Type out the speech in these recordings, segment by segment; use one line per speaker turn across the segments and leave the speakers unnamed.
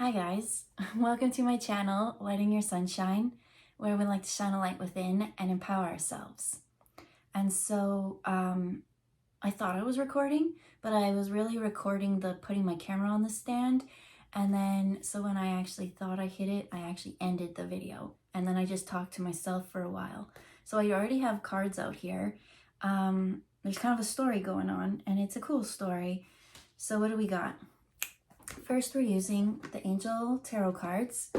Hi guys, welcome to my channel, Lighting Your Sunshine, where we like to shine a light within and empower ourselves. And so I thought I was recording, but I was really recording the putting my camera on the stand. And then, so when I actually thought I hit it, I actually ended the video. And then I just talked to myself for a while. So I already have cards out here. There's kind of a story going on, and it's a cool story. So what do we got? First, we're using the Angel Tarot cards.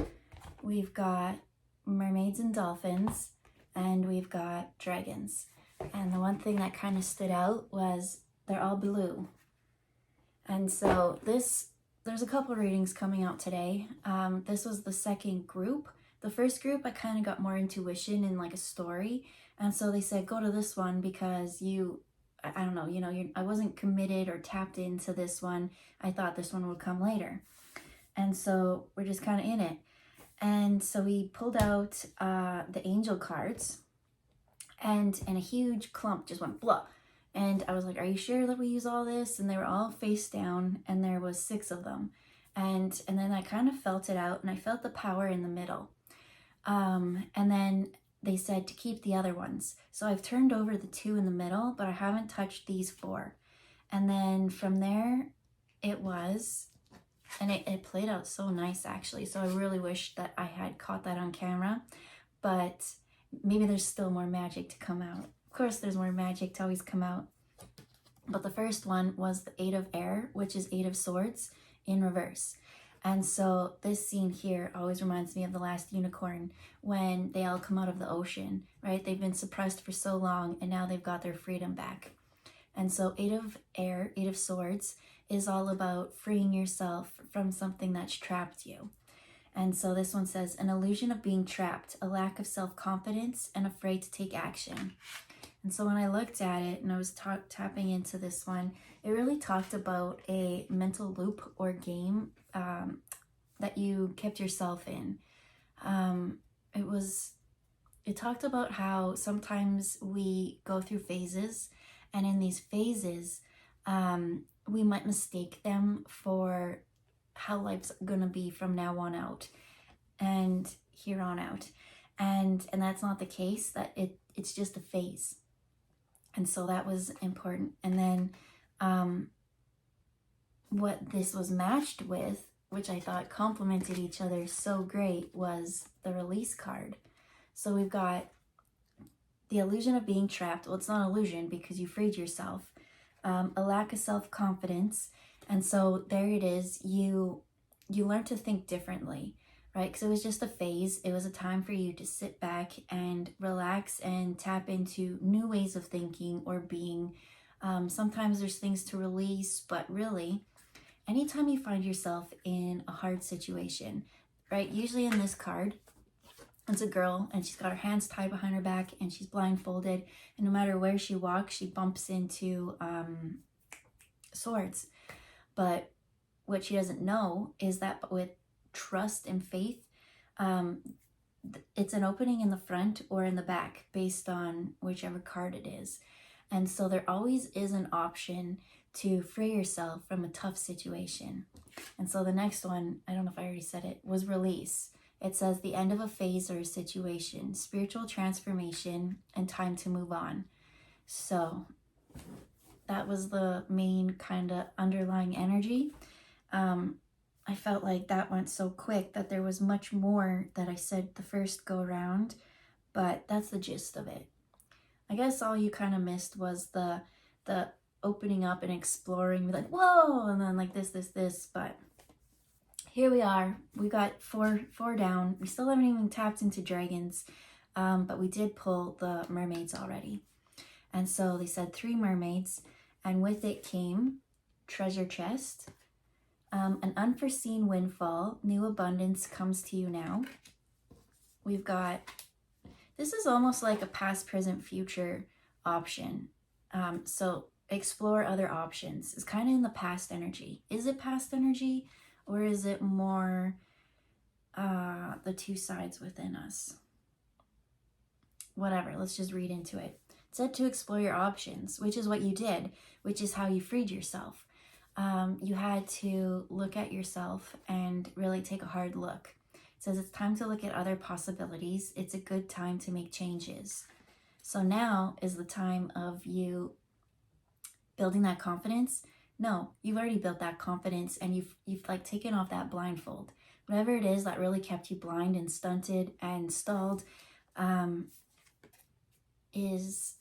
We've got mermaids and dolphins, and we've got dragons. And the one thing that kind of stood out was they're all blue. And so there's a couple readings coming out today. This was the second group. The first group, I kind of got more intuition and like a story. And so they said, go to this one because I don't know, I wasn't committed or tapped into this one. I thought this one would come later. And so we're just kind of in it. And so we pulled out the angel cards and a huge clump just went blah. And I was like, are you sure that we use all this? And they were all face down and there was 6 of them. And then I kind of felt it out and I felt the power in the middle. And then they said to keep the other ones. So I've turned over the 2 in the middle, but I haven't touched these 4. And then from there it was, and it played out so nice actually. So I really wish that I had caught that on camera, but maybe there's still more magic to come out. Of course there's more magic to always come out. But the first one was the 8 of Air, which is 8 of Swords in reverse. And so this scene here always reminds me of the last unicorn when they all come out of the ocean, right? They've been suppressed for so long and now they've got their freedom back. And so 8 of Air, 8 of Swords is all about freeing yourself from something that's trapped you. And so this one says, an illusion of being trapped, a lack of self-confidence and afraid to take action. And so when I looked at it and I was tapping into this one, it really talked about a mental loop or game that you kept yourself in. It talked about how sometimes we go through phases, and in these phases, we might mistake them for how life's gonna be from now on out and here on out. And that's not the case, that it's just a phase. And so that was important. And then what this was matched with, which I thought complemented each other so great, was the release card. So we've got the illusion of being trapped. Well, it's not an illusion because you freed yourself. A lack of self-confidence. And so there it is. You learn to think differently, right? Because it was just a phase. It was a time for you to sit back and relax and tap into new ways of thinking or being. Sometimes there's things to release, but really, anytime you find yourself in a hard situation, right? Usually in this card, it's a girl and she's got her hands tied behind her back and she's blindfolded. And no matter where she walks, she bumps into swords. But what she doesn't know is that with trust and faith, it's an opening in the front or in the back based on whichever card it is. And so there always is an option to free yourself from a tough situation. And so the next one, I don't know if I already said it, was release. It says the end of a phase or a situation, spiritual transformation, and time to move on. So that was the main kind of underlying energy. I felt like that went so quick that there was much more that I said the first go around, but that's the gist of it. I guess all you kind of missed was the opening up and exploring, like, whoa, and then like this, but here we are. We got four down. We still haven't even tapped into dragons, but we did pull the mermaids already. And so they said 3 mermaids, and with it came treasure chest, an unforeseen windfall, new abundance comes to you now. We've got, this is almost like a past, present, future option. So explore other options. It's kind of in the past energy. Is it past energy? Or is it more the 2 sides within us? Whatever, let's just read into it. It said to explore your options, which is what you did, which is how you freed yourself. you had to look at yourself and really take a hard look. It says it's time to look at other possibilities. It's a good time to make changes. So now is the time of you building that confidence. No, you've already built that confidence, and you've like taken off that blindfold. Whatever it is that really kept you blind and stunted and stalled is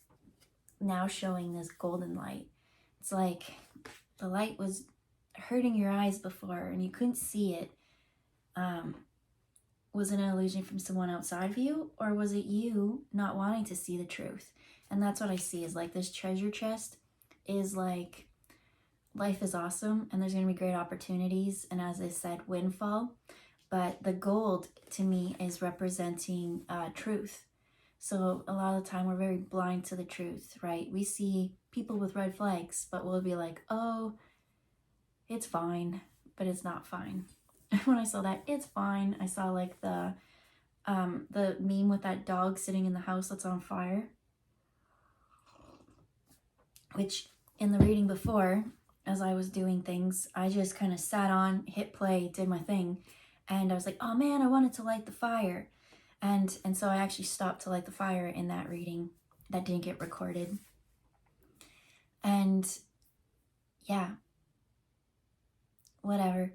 now showing this golden light. It's like the light was hurting your eyes before and you couldn't see it. Was it an illusion from someone outside of you, or was it you not wanting to see the truth? And that's what I see is like this treasure chest is like, life is awesome and there's going to be great opportunities, and as I said, windfall. But the gold to me is representing truth. So a lot of the time we're very blind to the truth, right? We see people with red flags, but we'll be like, oh, it's fine, but it's not fine. When I saw that, it's fine, I saw like the meme with that dog sitting in the house that's on fire, which in the reading before, as I was doing things, I just kind of sat on, hit play, did my thing, and I was like, oh man, I wanted to light the fire. And so I actually stopped to light the fire in that reading that didn't get recorded. And yeah, whatever.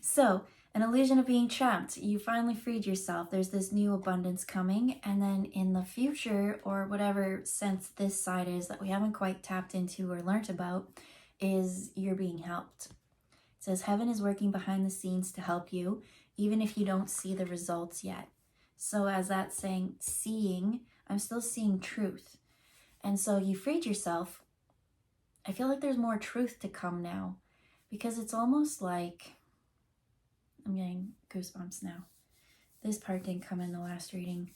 So, an illusion of being trapped. You finally freed yourself. There's this new abundance coming. And then in the future, or whatever sense this side is that we haven't quite tapped into or learned about, is you're being helped. It says heaven is working behind the scenes to help you, even if you don't see the results yet. So as that's saying, seeing, I'm still seeing truth. And so you freed yourself. I feel like there's more truth to come now, because it's almost like, I'm getting goosebumps now. This part didn't come in the last reading.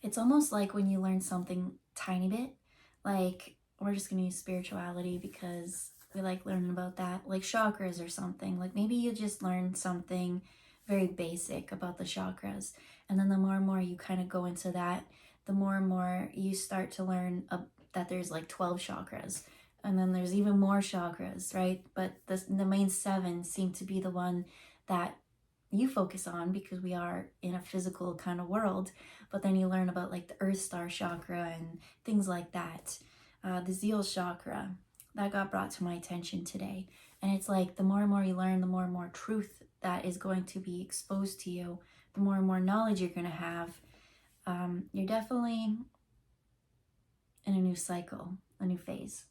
It's almost like when you learn something tiny bit, like we're just going to use spirituality because we like learning about that, like chakras or something. Like maybe you just learned something very basic about the chakras, and then the more and more you kind of go into that, the more and more you start to learn that there's like 12 chakras. And then there's even more chakras, right? But the main 7 seem to be the one that you focus on because we are in a physical kind of world. But then you learn about like the Earth Star chakra and things like that. The Zeal chakra, that got brought to my attention today. And it's like the more and more you learn, the more and more truth that is going to be exposed to you, the more and more knowledge you're going to have. You're definitely in a new cycle, a new phase.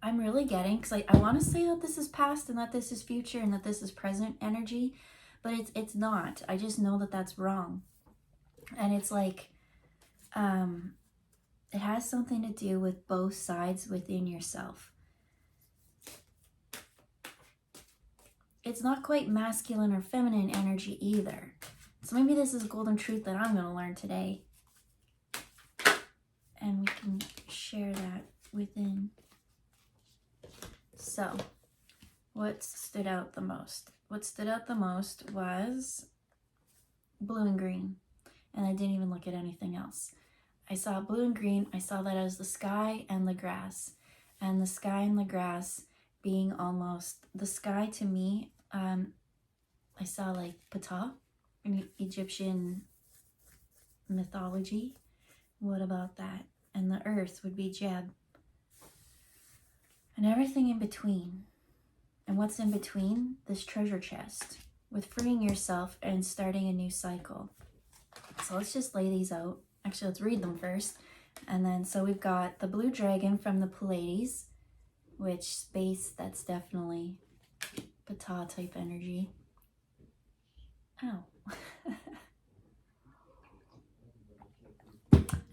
I'm really getting, because I want to say that this is past and that this is future and that this is present energy, but it's not. I just know that that's wrong. And it's like, it has something to do with both sides within yourself. It's not quite masculine or feminine energy either. So maybe this is a golden truth that I'm going to learn today. And we can share that within. So, what stood out the most? What stood out the most was blue and green. And I didn't even look at anything else. I saw blue and green. I saw that as the sky and the grass. And the sky and the grass being almost, the sky to me, I saw like Ptah in Egyptian mythology. What about that? And the earth would be Jeb. And everything in between. And what's in between? This treasure chest with freeing yourself and starting a new cycle. So let's just lay these out. Actually, let's read them first. And then, so we've got the blue dragon from the Pleiades, which space, that's definitely Ptah type energy. Ow.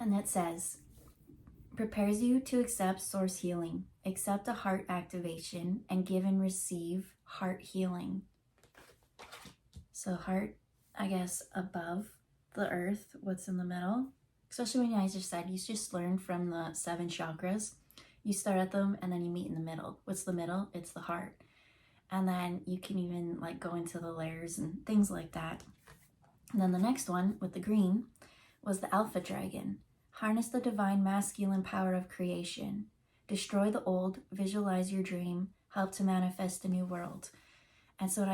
And that says, prepares you to accept source healing, accept a heart activation, and give and receive heart healing. So heart, I guess, above the earth, what's in the middle? Especially when I just said, you just learn from the 7 chakras. You start at them and then you meet in the middle. What's the middle? It's the heart. And then you can even like go into the layers and things like that. And then the next one with the green was the alpha dragon. Harness the divine masculine power of creation. Destroy the old, visualize your dream, help to manifest a new world. And so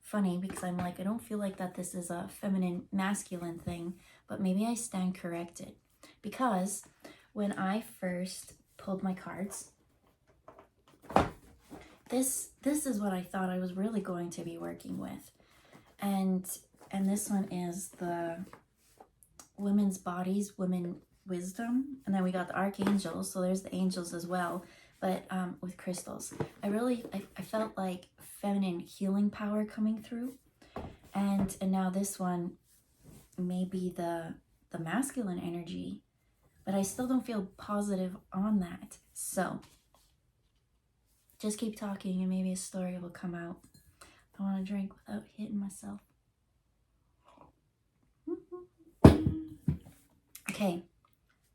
funny because I'm like, I don't feel like that this is a feminine masculine thing, but maybe I stand corrected. Because when I first pulled my cards, this is what I thought I was really going to be working with. And this one is the women's bodies, women wisdom, and then we got the archangels, so there's the angels as well, but with crystals. I felt like feminine healing power coming through, and now this one may be the masculine energy, but I still don't feel positive on that. So just keep talking and maybe a story will come out. I want to drink without hitting myself. Okay,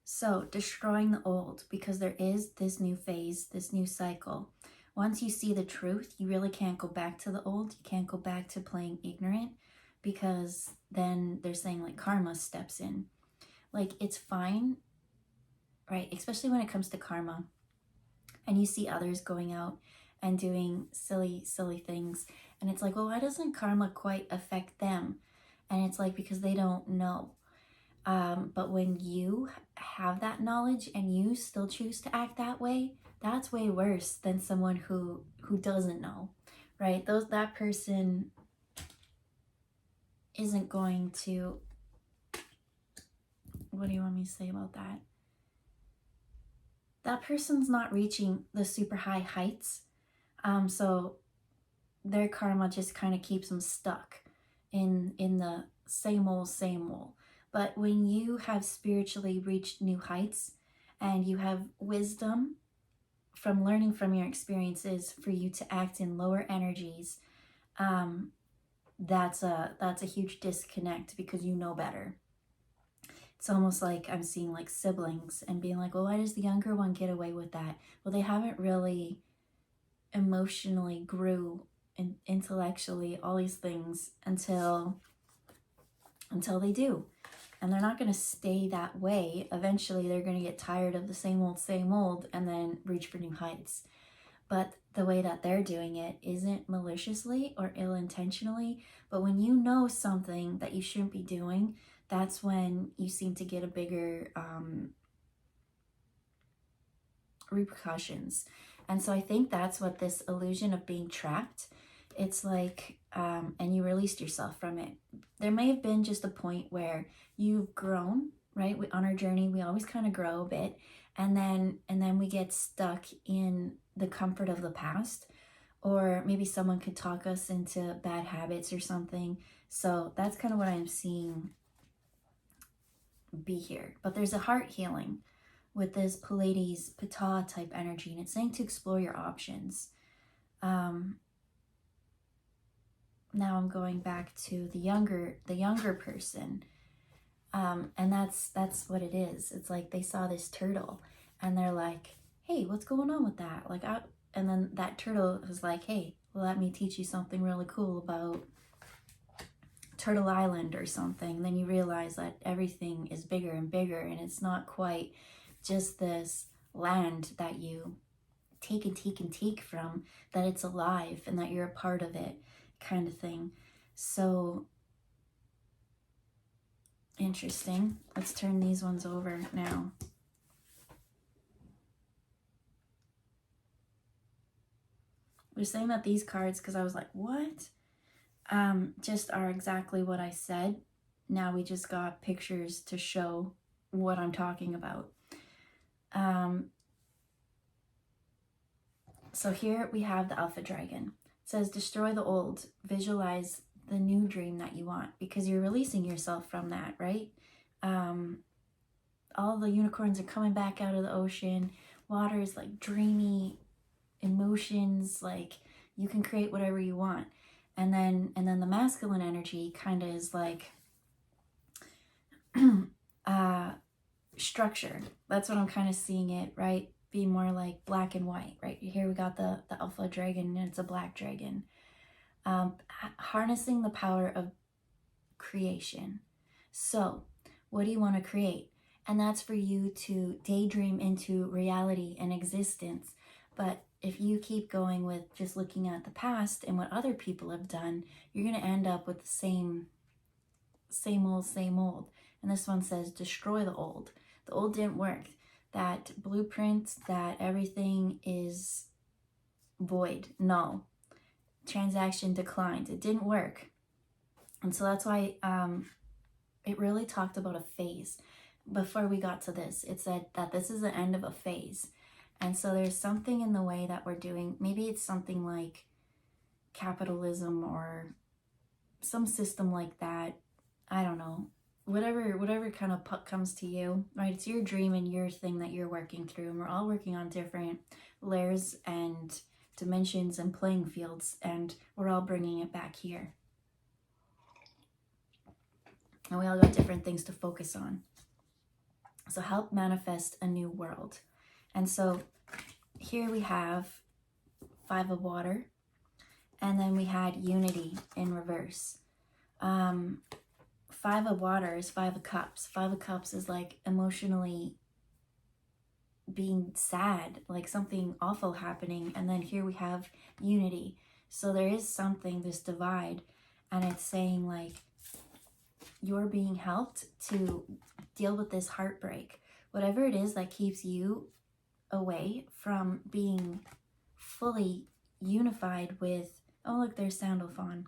so destroying the old, because there is this new phase, this new cycle. Once you see the truth, you really can't go back to the old. You can't go back to playing ignorant, because then they're saying like karma steps in. Like, it's fine, right? Especially when it comes to karma and you see others going out and doing silly things. And it's like, well, why doesn't karma quite affect them? And it's like, because they don't know. But when you have that knowledge and you still choose to act that way, that's way worse than someone who doesn't know, right? That person isn't going to, what do you want me to say about that? That person's not reaching the super high heights. So their karma just kind of keeps them stuck in the same old. But when you have spiritually reached new heights and you have wisdom from learning from your experiences for you to act in lower energies, that's a huge disconnect, because you know better. It's almost like I'm seeing like siblings and being like, well, why does the younger one get away with that? Well, they haven't really emotionally grew and intellectually, all these things until they do. And they're not going to stay that way. Eventually, they're going to get tired of the same old, and then reach for new heights. But the way that they're doing it isn't maliciously or ill-intentionally. But when you know something that you shouldn't be doing, that's when you seem to get a bigger repercussions. And so I think that's what this illusion of being trapped, it's like, and you released yourself from it. There may have been just a point where you've grown, right? On our journey, we always kind of grow a bit, and then we get stuck in the comfort of the past, or maybe someone could talk us into bad habits or something. So that's kind of what I'm seeing be here. But there's a heart healing with this Pleiades Ptah type energy, and it's saying to explore your options. Now I'm going back to the younger person, and that's what it is. It's like they saw this turtle and they're like, hey, what's going on with that? Like, and then that turtle was like, hey, well, let me teach you something really cool about Turtle Island or something. Then you realize that everything is bigger and bigger, and it's not quite just this land that you take from, that it's alive and that you're a part of it, kind of thing. So interesting. Let's turn these ones over now. We're saying that these cards, because I was like, what? Just are exactly what I said. Now we just got pictures to show what I'm talking about. So here we have the Alpha Dragon. It says, destroy the old, visualize the new dream that you want, because you're releasing yourself from that, right? All the unicorns are coming back out of the ocean. Water is like dreamy emotions, like you can create whatever you want. And then the masculine energy kind of is like structure. That's what I'm kind of seeing it, right? Be more like black and white, right? Here we got the Alpha Dragon, and it's a black dragon. Harnessing the power of creation. So What do you want to create? And that's for you to daydream into reality and existence. But if you keep going with just looking at the past and what other people have done, you're going to end up with the same old, same old. And this one says, destroy the old. The old didn't work. That blueprint, that everything is void, null. Transaction declined. It didn't work. And so that's why it really talked about a phase. Before we got to this, it said that this is the end of a phase. And so there's something in the way that we're doing. Maybe it's something like capitalism or some system like that. I don't know. Whatever kind of comes to you, right? It's your dream and your thing that you're working through. And we're all working on different layers and dimensions and playing fields. And we're all bringing it back here. And we all got different things to focus on. So help manifest a new world. And so here we have 5 of water. And then we had unity in reverse. 5 of water is 5 of cups. 5 of cups is like emotionally being sad, like something awful happening. And then here we have unity. So there is something, this divide. And it's saying like, you're being helped to deal with this heartbreak. Whatever it is that keeps you away from being fully unified with, oh look, there's Sandalphon.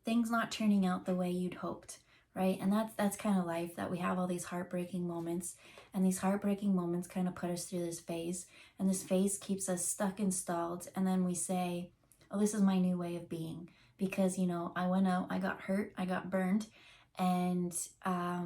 Things not turning out the way you'd hoped, right? And that's kind of life, that we have all these heartbreaking moments, and these heartbreaking moments kind of put us through this phase, and this phase keeps us stuck and stalled, and then we say, oh, this is my new way of being, because, you know, I went out, I got hurt, I got burned, and I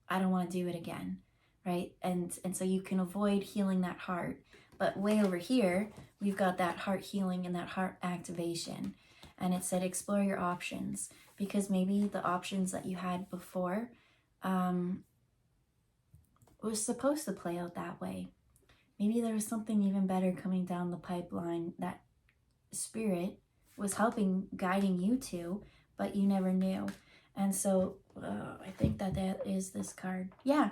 don't want to do it again, right? And so you can avoid healing that heart, but way over here, we've got that heart healing and that heart activation. And it said, explore your options, because maybe the options that you had before was supposed to play out that way. Maybe there was something even better coming down the pipeline that spirit was helping, guiding you to, but you never knew. And so I think that is this card. Yeah.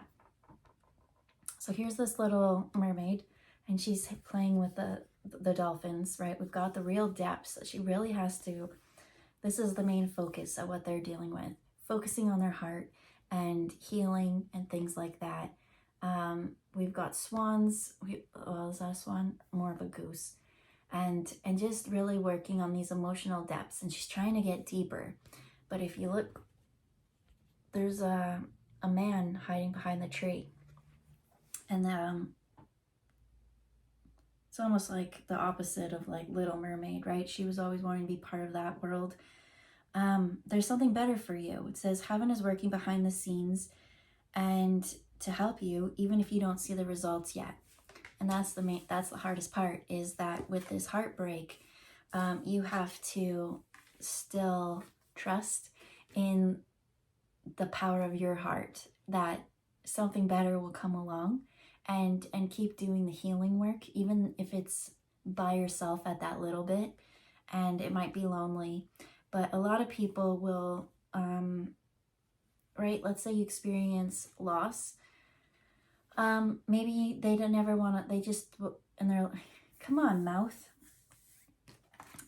So here's this little mermaid, and she's playing with the dolphins, right? We've got the real depths that she really has to, this is the main focus of what they're dealing with, focusing on their heart and healing and things like that. We've got swans, is that a swan? More of a goose. And just really working on these emotional depths, and she's trying to get deeper. But if you look, there's a man hiding behind the tree, and it's almost like the opposite of like Little Mermaid, right? She was always wanting to be part of that world. There's something better for you. It says heaven is working behind the scenes and to help you, even if you don't see the results yet. And that's the hardest part, is that with this heartbreak, you have to still trust in the power of your heart, that something better will come along, and keep doing the healing work, even if it's by yourself at that little bit, and it might be lonely. But a lot of people will, right, let's say you experience loss. Maybe they don't never want to, they just, and they're like, come on, mouth.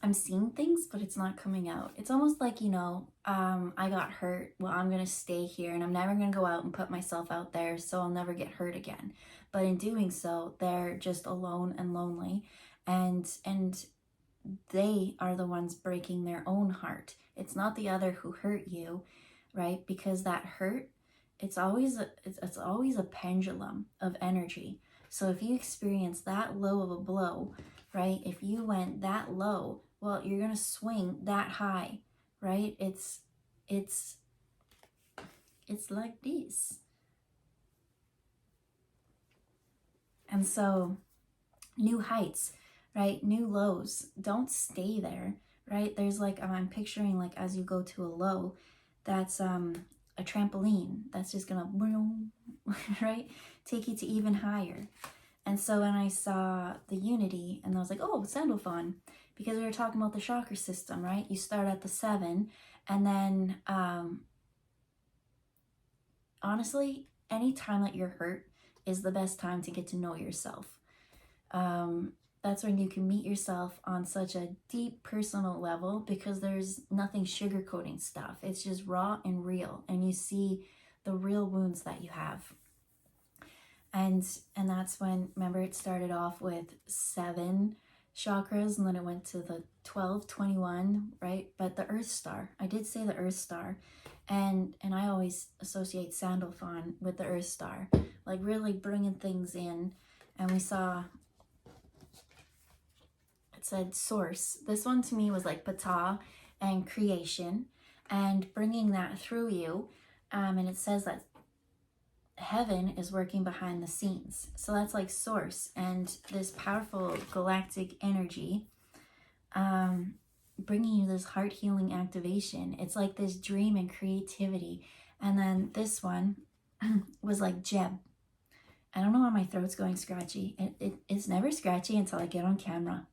I'm seeing things, but it's not coming out. It's almost like, you know, I got hurt. Well, I'm going to stay here and I'm never going to go out and put myself out there, so I'll never get hurt again. But in doing so, they're just alone and lonely, and they are the ones breaking their own heart. It's not the other who hurt you, right? Because that hurt, it's always a pendulum of energy. So if you experience that low of a blow, right? If you went that low, well, you're going to swing that high, right? It's like this. And so new heights, right? New lows. Don't stay there, right? There's like, I'm picturing like as you go to a low, that's a trampoline that's just gonna, right? Take you to even higher. And so when I saw the unity, and I was like, oh, Sandalphon, because we were talking about the chakra system, right? You start at the 7, and then honestly, any time that you're hurt is the best time to get to know yourself. That's when you can meet yourself on such a deep personal level, because there's nothing sugarcoating stuff. It's just raw and real, and you see the real wounds that you have. And that's when, remember, it started off with 7 chakras, and then it went to the 12, 21, right? But the Earth Star, I did say the Earth Star, and I always associate Sandalphon with the Earth Star, like really bringing things in. And we saw, it said source. This one to me was like Ptah and creation and bringing that through you. And it says that heaven is working behind the scenes. So that's like source and this powerful galactic energy, bringing you this heart healing activation. It's like this dream and creativity. And then this one was like Jeb. I don't know why my throat's going scratchy. It's never scratchy until I get on camera.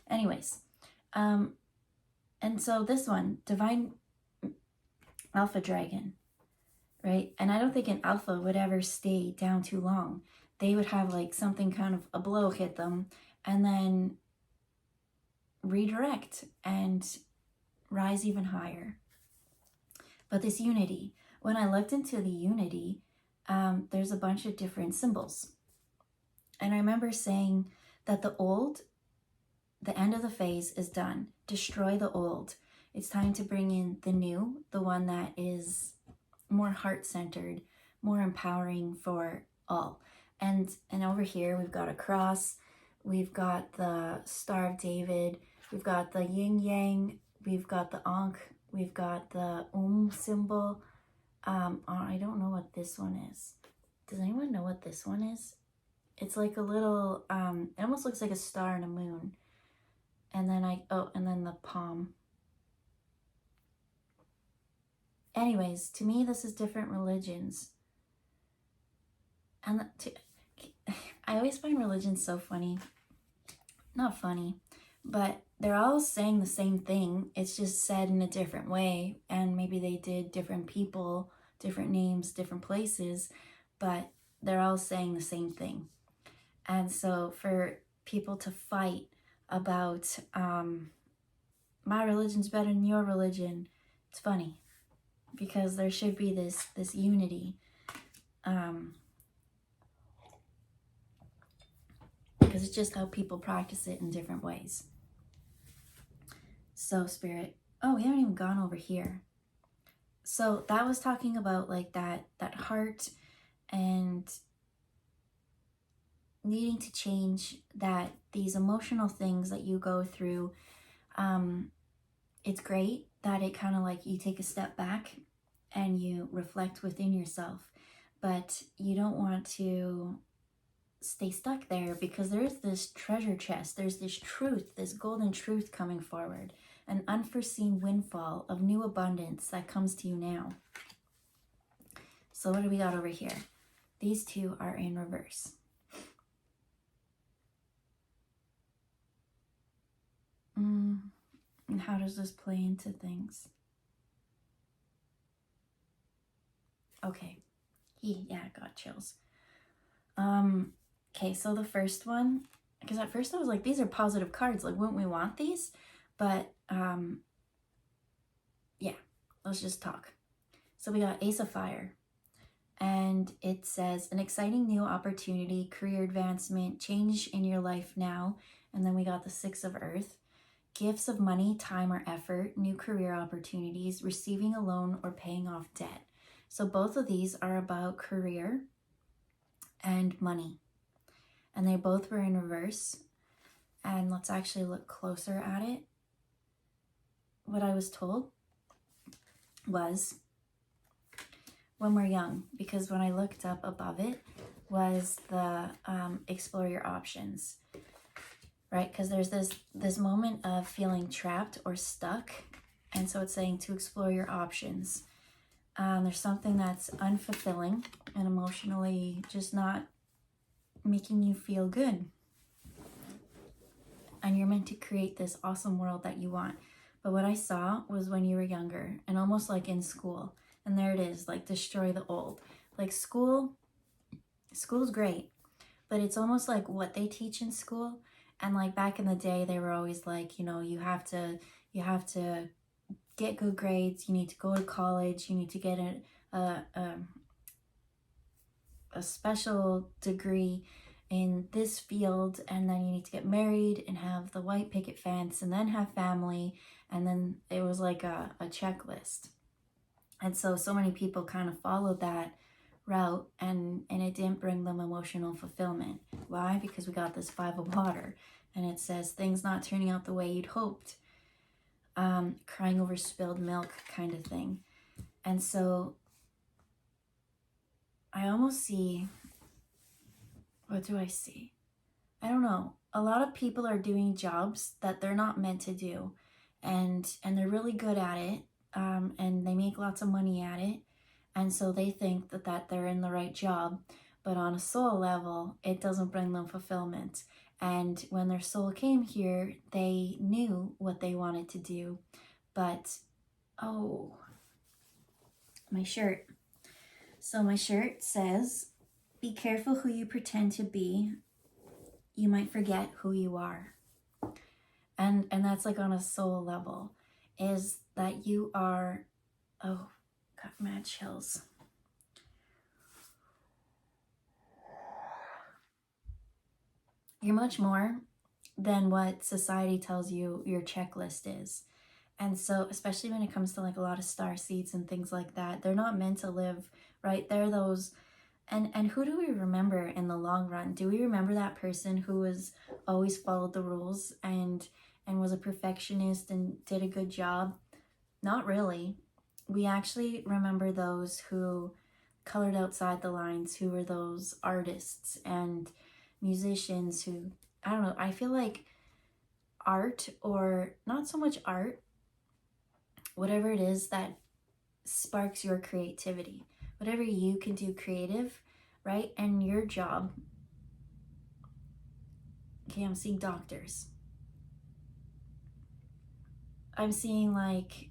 Anyways, and so this one, divine alpha dragon, right? And I don't think an alpha would ever stay down too long. They would have like something kind of a blow hit them and then redirect and rise even higher. But this unity, when I looked into the unity, there's a bunch of different symbols. And I remember saying that the end of the phase is done. Destroy the old. It's time to bring in the new, the one that is more heart-centered, more empowering for all. And over here, we've got a cross. We've got the Star of David. We've got the yin yang. We've got the ankh. We've got the symbol. I don't know what this one is. Does anyone know what this one is? It's like a little, it almost looks like a star and a moon. And then and then the palm. Anyways, to me, this is different religions. And I always find religions so funny. Not funny, but they're all saying the same thing. It's just said in a different way. And maybe they did different people, different names, different places, but they're all saying the same thing. And so for people to fight about my religion's better than your religion, it's funny, because there should be this unity, because it's just how people practice it in different ways. So Spirit, oh, we haven't even gone over here. So that was talking about like that heart and needing to change, that these emotional things that you go through, it's great that it kind of like you take a step back and you reflect within yourself, but you don't want to stay stuck there, because there's this treasure chest, there's this truth, this golden truth coming forward, an unforeseen windfall of new abundance that comes to you now. So what do we got over here? These two are in reverse. And how does this play into things? Okay. Yeah, I got chills. Okay, so the first one, because at first I was like, these are positive cards, like wouldn't we want these? But yeah, let's just talk. So we got Ace of Fire, and it says an exciting new opportunity, career advancement, change in your life now. And then we got the Six of Earth, gifts of money, time, or effort, new career opportunities, receiving a loan, or paying off debt. So both of these are about career and money. And they both were in reverse. And let's actually look closer at it. What I was told was when we're young, because when I looked up above it was the explore your options. Right, because there's this moment of feeling trapped or stuck, and so it's saying to explore your options. There's something that's unfulfilling and emotionally just not making you feel good, and you're meant to create this awesome world that you want, But what I saw was when you were younger and almost like in school. And there it is, like destroy the old. Like school's great, but it's almost like what they teach in school. And like back in the day, they were always like, you know, you have to get good grades, you need to go to college, you need to get a special degree in this field, and then you need to get married and have the white picket fence and then have family. And then it was like a checklist. And so many people kind of followed that route, and it didn't bring them emotional fulfillment. Why? Because we got this 5 of water and it says things not turning out the way you'd hoped, crying over spilled milk kind of thing. And so I almost see, what do I see? I don't know. A lot of people are doing jobs that they're not meant to do, and they're really good at it, and they make lots of money at it, and so they think that they're in the right job, but on a soul level, it doesn't bring them fulfillment. And when their soul came here, they knew what they wanted to do, but, oh, my shirt. So my shirt says, be careful who you pretend to be. You might forget who you are. And that's like on a soul level, is that you are, oh, got mad chills. You're much more than what society tells you your checklist is. And so, especially when it comes to like a lot of star seeds and things like that, they're not meant to live, right? They're those, and who do we remember in the long run? Do we remember that person who was always followed the rules and was a perfectionist and did a good job? Not really. We actually remember those who colored outside the lines, who were those artists and musicians who, I don't know, I feel like art, or not so much art, whatever it is that sparks your creativity, whatever you can do creative, right? And your job. Okay, I'm seeing doctors. I'm seeing like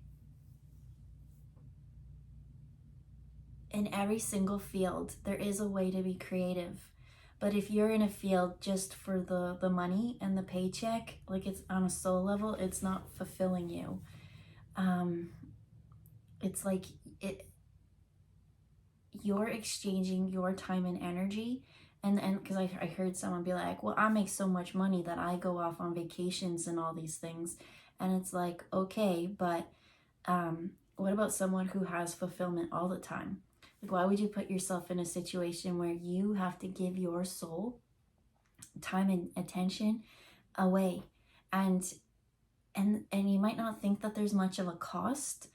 in every single field, there is a way to be creative. But if you're in a field just for the money and the paycheck, like it's on a soul level, it's not fulfilling you. It's like you're exchanging your time and energy. And because I heard someone be like, well, I make so much money that I go off on vacations and all these things. And it's like, okay, but what about someone who has fulfillment all the time? Like, why would you put yourself in a situation where you have to give your soul time and attention away? And you might not think that there's much of a cost,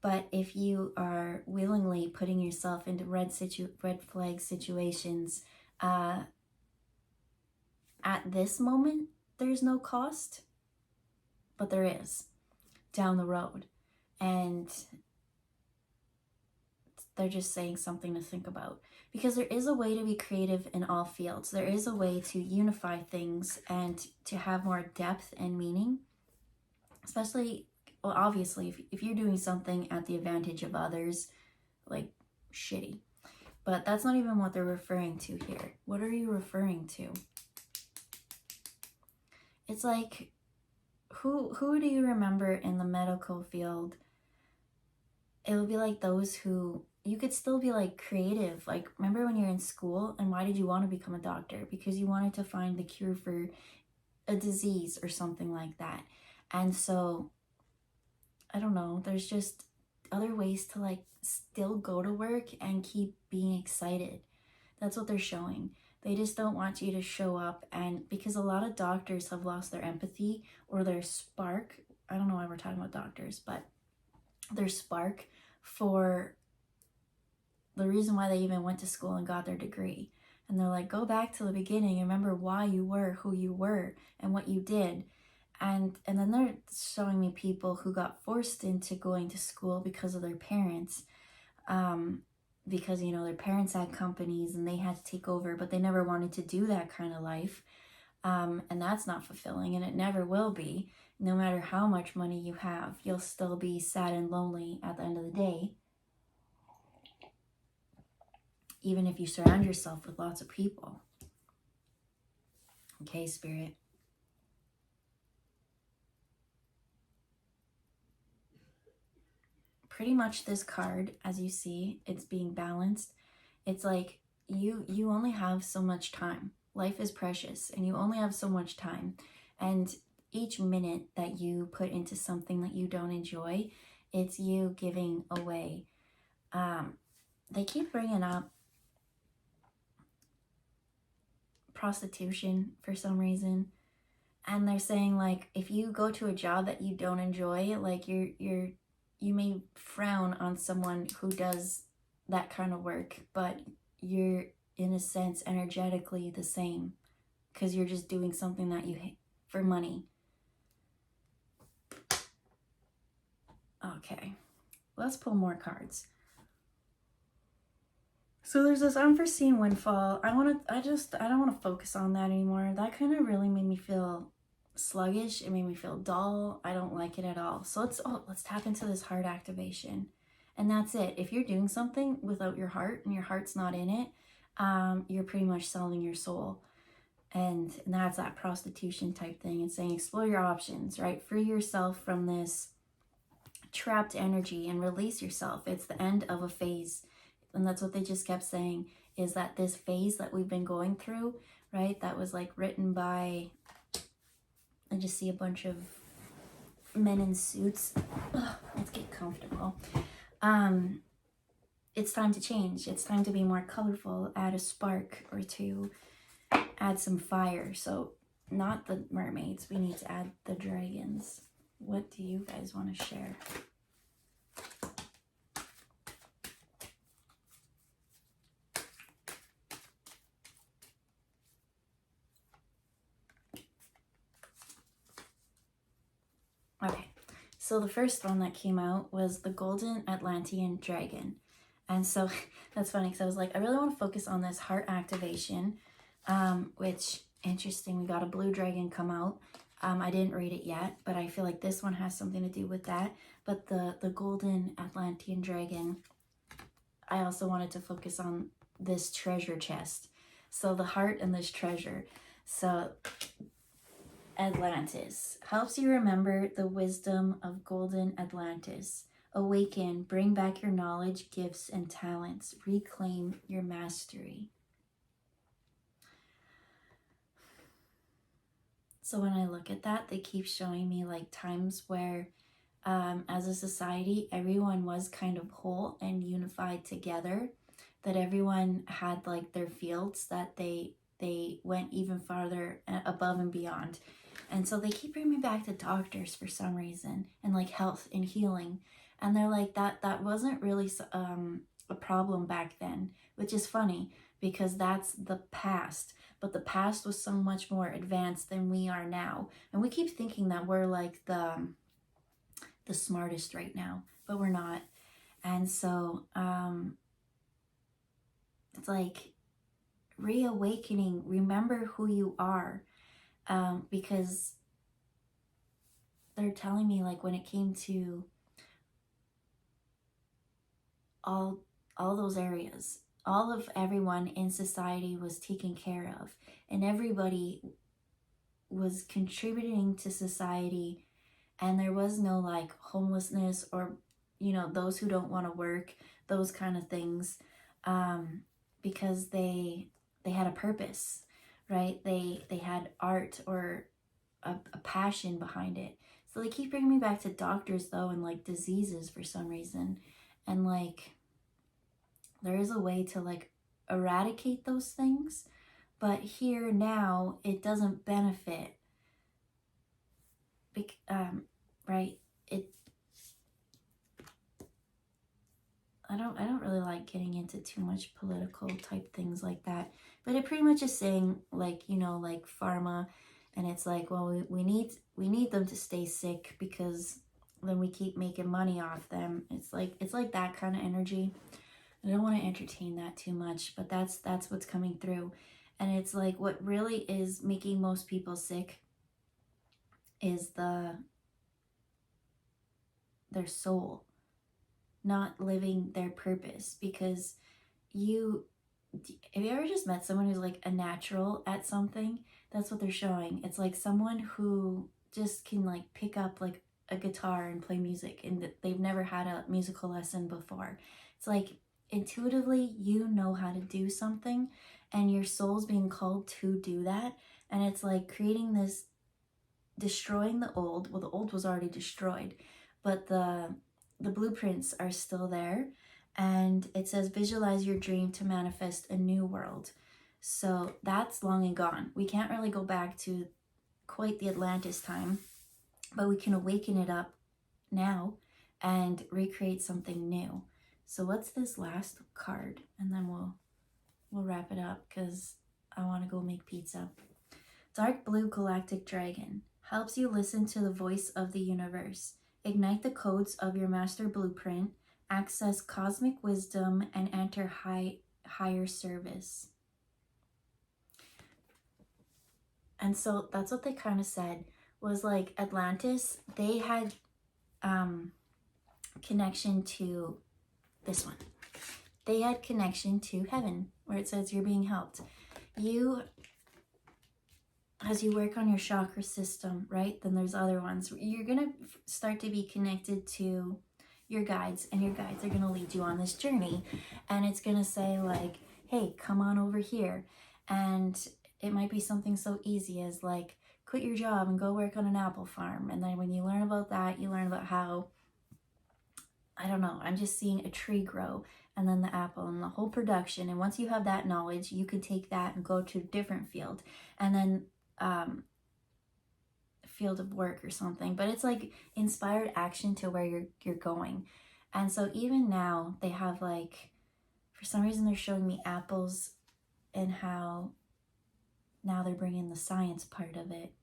but if you are willingly putting yourself into red flag situations, at this moment, there's no cost, but there is down the road. And they're just saying something to think about, because there is a way to be creative in all fields. There is a way to unify things and to have more depth and meaning, especially, well, obviously, if you're doing something at the advantage of others, like shitty. But that's not even what they're referring to here. What are you referring to? It's like, who do you remember in the medical field? It would be like those who, you could still be like creative. Like, remember when you're in school, and why did you want to become a doctor? Because you wanted to find the cure for a disease or something like that. And so, I don't know, there's just other ways to like still go to work and keep being excited. That's what they're showing. They just don't want you to show up, and because a lot of doctors have lost their empathy or their spark. I don't know why we're talking about doctors, but their spark for the reason why they even went to school and got their degree. And they're like, go back to the beginning and remember why you were who you were and what you did. And then they're showing me people who got forced into going to school because of their parents, because, you know, their parents had companies and they had to take over, but they never wanted to do that kind of life. And that's not fulfilling, and it never will be. No matter how much money you have, you'll still be sad and lonely at the end of the day, even if you surround yourself with lots of people. Okay, Spirit. Pretty much this card, as you see, it's being balanced. It's like you only have so much time. Life is precious, and you only have so much time. And each minute that you put into something that you don't enjoy, it's you giving away. They keep bringing up prostitution for some reason, and they're saying, like, if you go to a job that you don't enjoy, like you may frown on someone who does that kind of work, but you're in a sense energetically the same, because you're just doing something that you hate for money. Okay, let's pull more cards. So there's this unforeseen windfall. I don't want to focus on that anymore. That kind of really made me feel sluggish. It made me feel dull. I don't like it at all. So let's tap into this heart activation. And that's it. If you're doing something without your heart and your heart's not in it, you're pretty much selling your soul. And that's that prostitution type thing. It's saying explore your options, right? Free yourself from this trapped energy and release yourself. It's the end of a phase. And that's what they just kept saying, is that this phase that we've been going through, right? That was like written by, I just see a bunch of men in suits. Ugh, let's get comfortable. It's time to change. It's time to be more colorful, add a spark or two, add some fire. So not the mermaids, we need to add the dragons. What do you guys want to share? Okay, so the first one that came out was the Golden Atlantean Dragon. And so that's funny, because I was like, I really want to focus on this heart activation, which, interesting, we got a blue dragon come out. I didn't read it yet, but I feel like this one has something to do with that. But the Golden Atlantean Dragon, I also wanted to focus on this treasure chest. So the heart and this treasure. So Atlantis helps you remember the wisdom of golden Atlantis. Awaken, bring back your knowledge, gifts, and talents. Reclaim your mastery. So when I look at that, they keep showing me like times where as a society, everyone was kind of whole and unified together, that everyone had like their fields, that they went even farther above and beyond. And so they keep bringing me back to doctors for some reason, and like health and healing. And they're like, that wasn't really a problem back then, which is funny because that's the past. But the past was so much more advanced than we are now. And we keep thinking that we're like the smartest right now, but we're not. And so it's like reawakening, remember who you are. Because they're telling me, like, when it came to all those areas, all of everyone in society was taken care of, and everybody was contributing to society, and there was no like homelessness or, you know, those who don't want to work, those kind of things, because they had a purpose, right? They had art or a passion behind it. So they keep bringing me back to doctors though, and like diseases for some reason. And like, there is a way to like eradicate those things, but here now it doesn't benefit. Right? I don't really like getting into too much political type things like that, but it pretty much is saying, like, you know, like pharma, and it's like, well, we need them to stay sick because then we keep making money off them. It's like that kind of energy. I don't want to entertain that too much, but that's what's coming through. And it's like what really is making most people sick is their soul not living their purpose. Because have you ever just met someone who's like a natural at something? That's what they're showing. It's like someone who just can like pick up like a guitar and play music, and they've never had a musical lesson before. It's like intuitively you know how to do something, and your soul's being called to do that. And it's like creating this, destroying the old. Well, the old was already destroyed, but the blueprints are still there. And it says visualize your dream to manifest a new world. So that's long and gone. We can't really go back to quite the Atlantis time, but we can awaken it up now and recreate something new. So what's this last card? And then we'll wrap it up because I want to go make pizza. Dark blue galactic dragon helps you listen to the voice of the universe, ignite the codes of your master blueprint, access cosmic wisdom, and enter higher service. And so that's what they kind of said, was like Atlantis, they had connection to this one. They had connection to heaven, where it says you're being helped. You, as you work on your chakra system, right, then there's other ones. You're going to start to be connected to your guides, and your guides are going to lead you on this journey. And it's going to say like, hey, come on over here. And it might be something so easy as like, quit your job and go work on an apple farm. And then when you learn about that, you learn about how, I don't know, I'm just seeing a tree grow, and then the apple and the whole production. And once you have that knowledge, you can take that and go to a different field, and then field of work or something. But it's like inspired action to where you're going. And so even now they have like, for some reason they're showing me apples, and how now they're bringing the science part of it,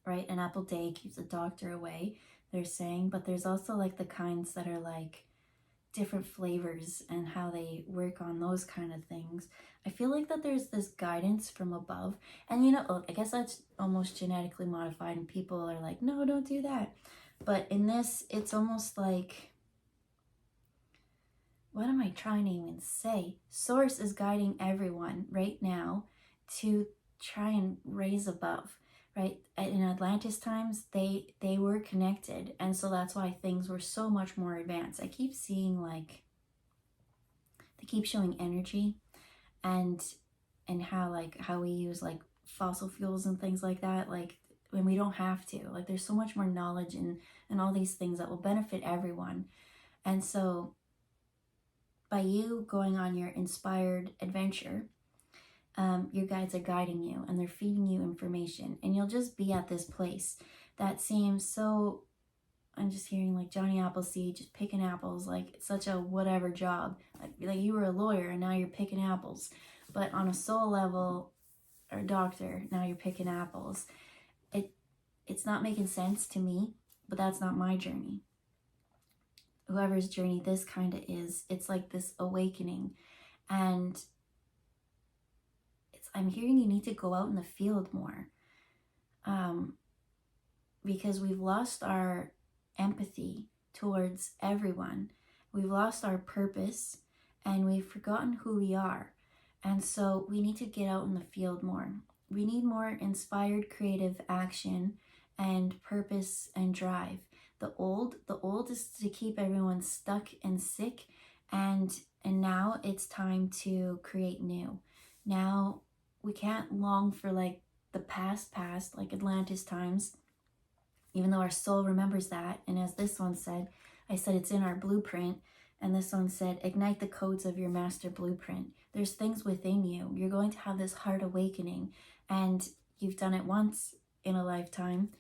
right? An apple day keeps the doctor away, they're saying. But there's also like the kinds that are like different flavors and how they work on those kind of things. I feel like that there's this guidance from above. And you know, I guess that's almost genetically modified, and people are like, no, don't do that. But in this, it's almost like, what am I trying to even say? Source is guiding everyone right now to try and raise above, right? In Atlantis times, they were connected, and so that's why things were so much more advanced. I keep seeing like, they keep showing energy, and how we use like fossil fuels and things like that, like when we don't have to. Like there's so much more knowledge and all these things that will benefit everyone. And so by you going on your inspired adventure, your guides are guiding you, and they're feeding you information, and you'll just be at this place that seems so, I'm just hearing like Johnny Appleseed just picking apples, like it's such a whatever job, like you were a lawyer and now you're picking apples. But on a soul level, or doctor, now you're picking apples. It's not making sense to me, but that's not my journey. Whoever's journey this kind of is, it's like this awakening. And I'm hearing you need to go out in the field more, because we've lost our empathy towards everyone. We've lost our purpose, and we've forgotten who we are. And so we need to get out in the field more. We need more inspired creative action and purpose and drive. The old is to keep everyone stuck and sick, and now it's time to create new. Now we can't long for like the past, like Atlantis times, even though our soul remembers that. And as this one said, I said it's in our blueprint, and this one said, ignite the codes of your master blueprint. There's things within you. You're going to have this heart awakening, and you've done it once in a lifetime.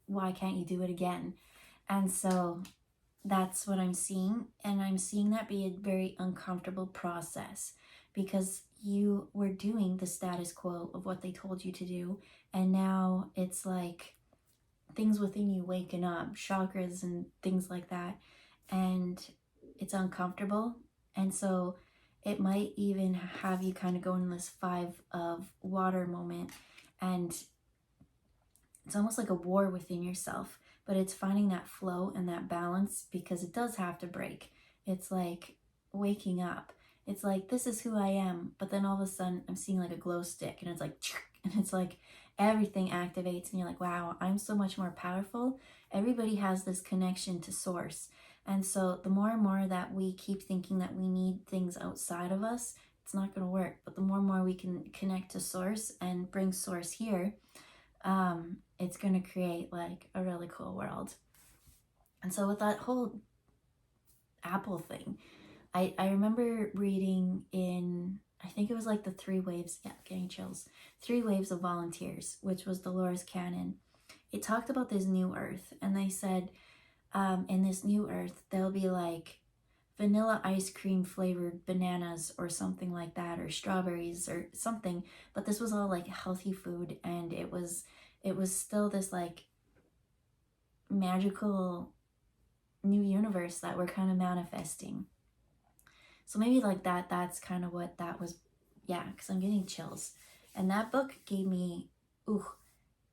Why can't you do it again? And so that's what I'm seeing. And I'm seeing that be a very uncomfortable process, because you were doing the status quo of what they told you to do. And now it's like things within you waking up, chakras and things like that. And it's uncomfortable. And so it might even have you kind of go in this 5 of water moment, and it's almost like a war within yourself, but it's finding that flow and that balance, because it does have to break. It's like waking up. It's like, this is who I am, but then all of a sudden I'm seeing like a glow stick, and it's like, and it's like everything activates, and you're like, wow, I'm so much more powerful. Everybody has this connection to source. And so the more and more that we keep thinking that we need things outside of us, it's not going to work. But the more and more we can connect to source and bring source here, it's going to create like a really cool world. And so with that whole Apple thing, I remember reading in, I think it was like the 3 waves, yeah, getting chills, 3 waves of volunteers, which was Dolores Cannon. It talked about this new earth, and they said, in this new earth, there'll be like vanilla ice cream flavored bananas or something like that, or strawberries or something, but this was all like healthy food, and it was still this like magical new universe that we're kind of manifesting. So maybe like that's kind of what that was. Yeah, because I'm getting chills. And that book gave me,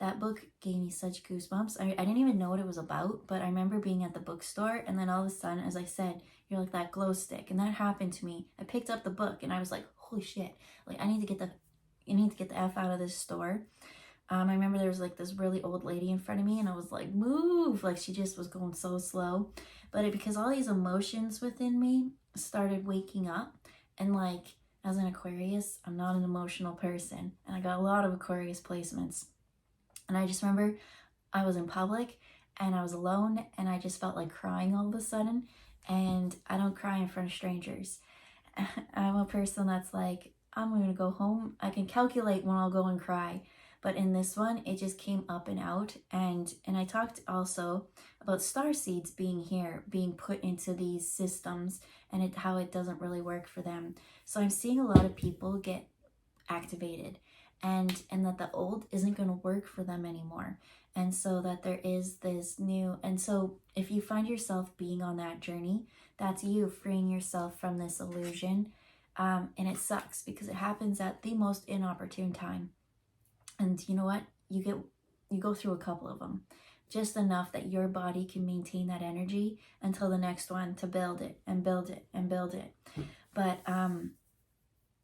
that book gave me such goosebumps. I didn't even know what it was about, but I remember being at the bookstore, and then all of a sudden, as I said, you're like that glow stick, and that happened to me. I picked up the book, and I was like, holy shit, like I need to get the F out of this store. I remember there was like this really old lady in front of me, and I was like, move, like she just was going so slow. But because all these emotions within me started waking up, and like as an Aquarius, I'm not an emotional person, and I got a lot of Aquarius placements. And I just remember I was in public and I was alone, and I just felt like crying all of a sudden. And I don't cry in front of strangers. I'm a person that's like, I'm going to go home. I can calculate when I'll go and cry. But in this one, it just came up and out. And I talked also about star seeds being here, being put into these systems, and how it doesn't really work for them. So I'm seeing a lot of people get activated, and that the old isn't going to work for them anymore. And so that there is this new, and so if you find yourself being on that journey, that's you freeing yourself from this illusion. And it sucks because it happens at the most inopportune time. And you know what? You go through a couple of them, just enough that your body can maintain that energy until the next one, to build it and build it and build it. But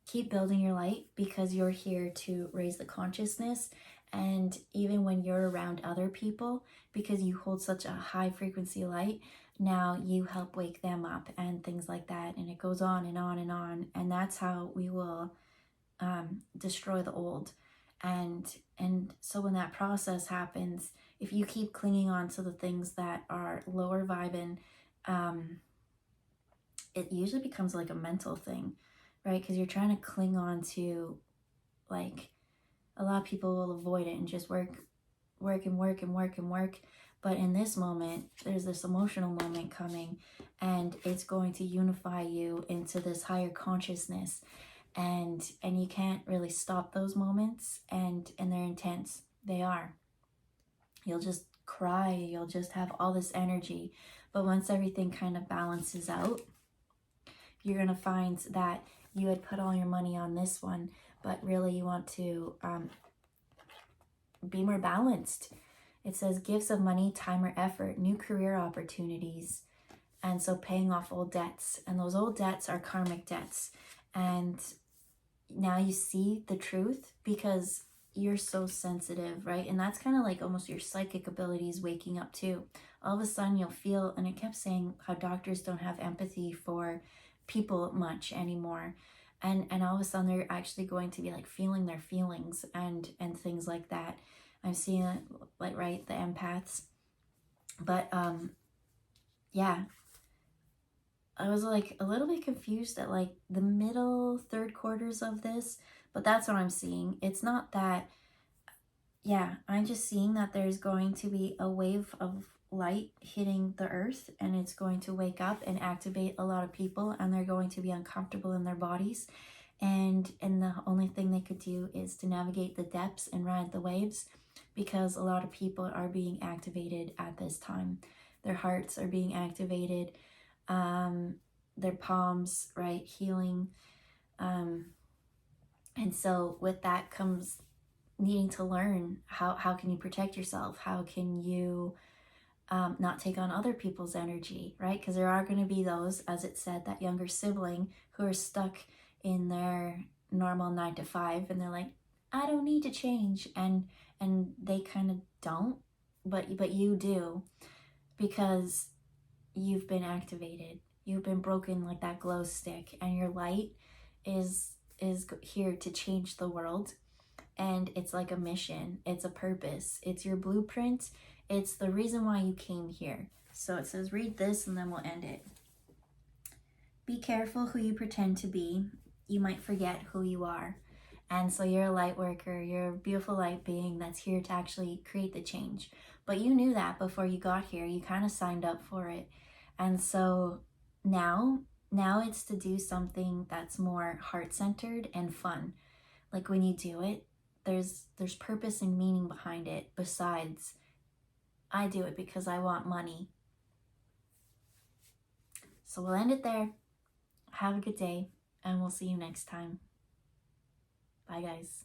keep building your light, because you're here to raise the consciousness. And even when you're around other people, because you hold such a high frequency light, now you help wake them up and things like that. And it goes on and on and on. And that's how we will destroy the old. And so when that process happens, if you keep clinging on to the things that are lower vibing, it usually becomes like a mental thing, right? Because you're trying to cling on to, like, a lot of people will avoid it and just work. But in this moment, there's this emotional moment coming, and it's going to unify you into this higher consciousness. And you can't really stop those moments, and they're intense. They are. You'll just cry. You'll just have all this energy. But once everything kind of balances out, you're going to find that you had put all your money on this one, but really you want to be more balanced. It says gifts of money, time, or effort, new career opportunities. And so paying off old debts. And those old debts are karmic debts. And now you see the truth, because you're so sensitive, right? And that's kind of like almost your psychic abilities waking up too. All of a sudden you'll feel, and it kept saying how doctors don't have empathy for people much anymore. And all of a sudden they're actually going to be like feeling their feelings and things like that. I'm seeing it, like, right, the empaths. But yeah, I was like a little bit confused at like the middle third quarters of this, but that's what I'm seeing. It's not that, yeah, I'm just seeing that there's going to be a wave of light hitting the earth, and it's going to wake up and activate a lot of people, and they're going to be uncomfortable in their bodies. And the only thing they could do is to navigate the depths and ride the waves, because a lot of people are being activated at this time. Their hearts are being activated. Their palms, right, healing. And so with that comes needing to learn how can you protect yourself? How can you not take on other people's energy, right? Because there are going to be those, as it said, that younger sibling who are stuck in their normal 9 to 5, and they're like, I don't need to change, and they kind of don't, but you do, because you've been activated, you've been broken like that glow stick, and your light is here to change the world. And it's like a mission, it's a purpose, it's your blueprint, it's the reason why you came here. So it says, read this and then we'll end it. Be careful who you pretend to be. You might forget who you are. And so you're a light worker, you're a beautiful light being that's here to actually create the change. But you knew that before you got here. You kind of signed up for it. And so now it's to do something that's more heart-centered and fun. Like when you do it, there's purpose and meaning behind it, besides I do it because I want money. So we'll end it there. Have a good day, and we'll see you next time. Bye, guys.